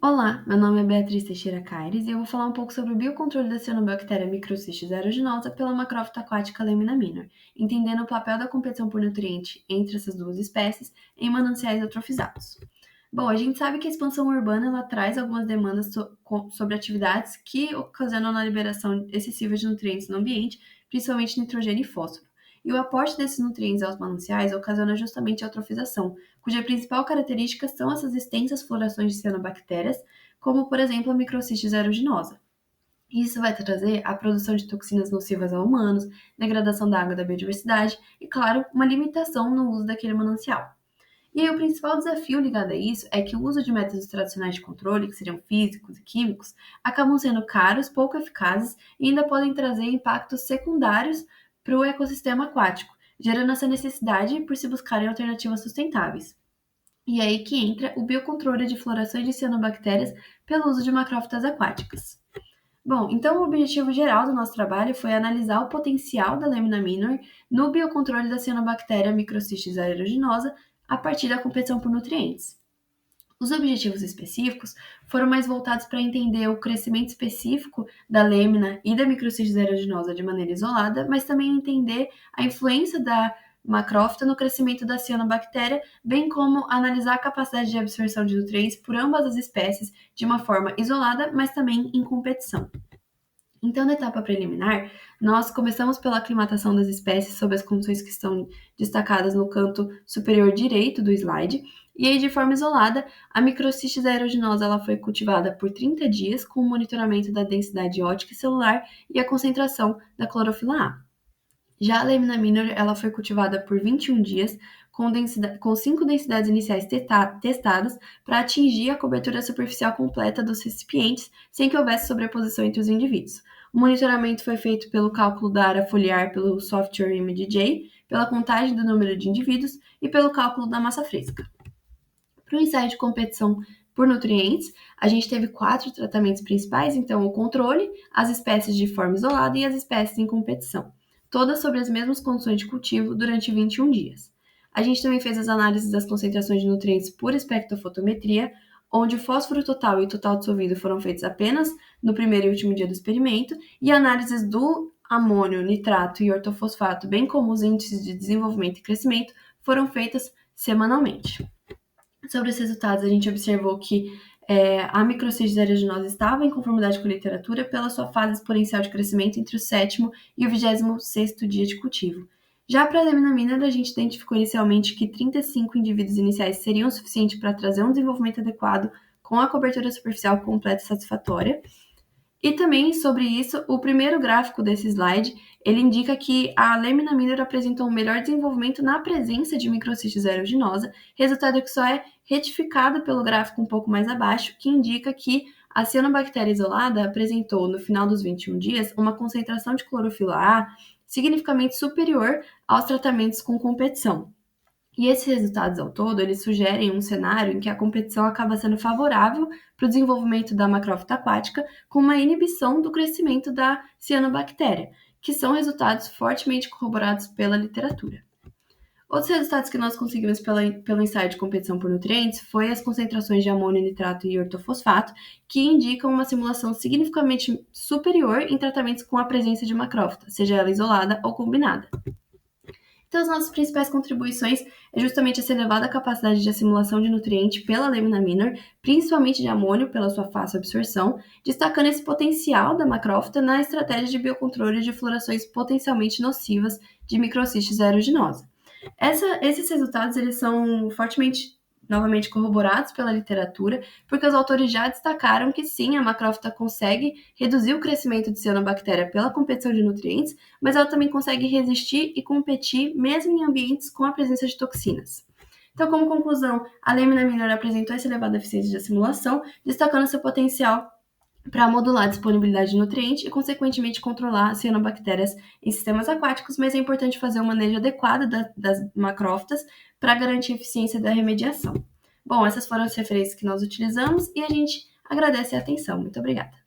Olá, meu nome é Beatriz Teixeira Caires e eu vou falar um pouco sobre o biocontrole da cianobactéria Microcistis aeruginosa pela macrófita aquática Lamina minor, entendendo o papel da competição por nutriente entre essas duas espécies em mananciais eutrofizados. Bom, a gente sabe que a expansão urbana ela traz algumas demandas sobre atividades que ocasionam a liberação excessiva de nutrientes no ambiente, principalmente nitrogênio e fósforo. E o aporte desses nutrientes aos mananciais ocasiona justamente a eutrofização, cuja principal característica são essas extensas florações de cianobactérias, como por exemplo a Microcistis aeruginosa. Isso vai trazer a produção de toxinas nocivas a humanos, degradação da água e da biodiversidade e, claro, uma limitação no uso daquele manancial. E aí, o principal desafio ligado a isso é que o uso de métodos tradicionais de controle, que seriam físicos e químicos, acabam sendo caros, pouco eficazes e ainda podem trazer impactos secundários para o ecossistema aquático, gerando essa necessidade por se buscarem alternativas sustentáveis. E é aí que entra o biocontrole de florações de cianobactérias pelo uso de macrófitas aquáticas. Bom, então o objetivo geral do nosso trabalho foi analisar o potencial da Lamina minor no biocontrole da cianobactéria Microcistis aeruginosa a partir da competição por nutrientes. Os objetivos específicos foram mais voltados para entender o crescimento específico da lâmina e da Microcistis aeruginosa de maneira isolada, mas também entender a influência da macrófita no crescimento da cianobactéria, bem como analisar a capacidade de absorção de nutrientes por ambas as espécies de uma forma isolada, mas também em competição. Então, na etapa preliminar, nós começamos pela aclimatação das espécies sob as condições que estão destacadas no canto superior direito do slide, e aí, de forma isolada, a Microcistis aeruginosa ela foi cultivada por 30 dias com o monitoramento da densidade ótica e celular e a concentração da clorofila A. Já a Lamina minor ela foi cultivada por 21 dias com 5 densidades iniciais testadas para atingir a cobertura superficial completa dos recipientes sem que houvesse sobreposição entre os indivíduos. O monitoramento foi feito pelo cálculo da área foliar pelo software ImageJ, pela contagem do número de indivíduos e pelo cálculo da massa fresca. Para o ensaio de competição por nutrientes, a gente teve 4 tratamentos principais, então o controle, as espécies de forma isolada e as espécies em competição, todas sobre as mesmas condições de cultivo durante 21 dias. A gente também fez as análises das concentrações de nutrientes por espectrofotometria, onde o fósforo total e o total dissolvido foram feitos apenas no primeiro e último dia do experimento, e análises do amônio, nitrato e ortofosfato, bem como os índices de desenvolvimento e crescimento, foram feitas semanalmente. Sobre os resultados, a gente observou que a Microcistis aeruginosa estava em conformidade com a literatura pela sua fase exponencial de crescimento entre o 7º e o 26º dia de cultivo. Já para a Lamina minor, a gente identificou inicialmente que 35 indivíduos iniciais seriam suficientes para trazer um desenvolvimento adequado com a cobertura superficial completa e satisfatória. E também sobre isso, o primeiro gráfico desse slide, ele indica que a Lamina minor apresentou um melhor desenvolvimento na presença de Microcistis aeruginosa, resultado que só é retificado pelo gráfico um pouco mais abaixo, que indica que a cianobactéria isolada apresentou, no final dos 21 dias, uma concentração de clorofila A significativamente superior aos tratamentos com competição. E esses resultados ao todo, eles sugerem um cenário em que a competição acaba sendo favorável para o desenvolvimento da macrófita aquática, com uma inibição do crescimento da cianobactéria, que são resultados fortemente corroborados pela literatura. Outros resultados que nós conseguimos pelo ensaio de competição por nutrientes foi as concentrações de amônio, nitrato e ortofosfato, que indicam uma simulação significativamente superior em tratamentos com a presença de macrófita, seja ela isolada ou combinada. Então, as nossas principais contribuições é justamente essa elevada capacidade de assimilação de nutriente pela Lamina minor, principalmente de amônio pela sua fácil absorção, destacando esse potencial da macrófita na estratégia de biocontrole de florações potencialmente nocivas de Microcistis aeruginosa. Esses resultados eles são fortemente novamente corroborados pela literatura, porque os autores já destacaram que sim, a macrófita consegue reduzir o crescimento de cianobactéria pela competição de nutrientes, mas ela também consegue resistir e competir mesmo em ambientes com a presença de toxinas. Então, como conclusão, a Lamina minor apresentou essa elevada eficiência de assimilação, destacando seu potencial para modular a disponibilidade de nutrientes e, consequentemente, controlar cianobactérias em sistemas aquáticos, mas é importante fazer um manejo adequado das macrófitas para garantir a eficiência da remediação. Bom, essas foram as referências que nós utilizamos e a gente agradece a atenção. Muito obrigada.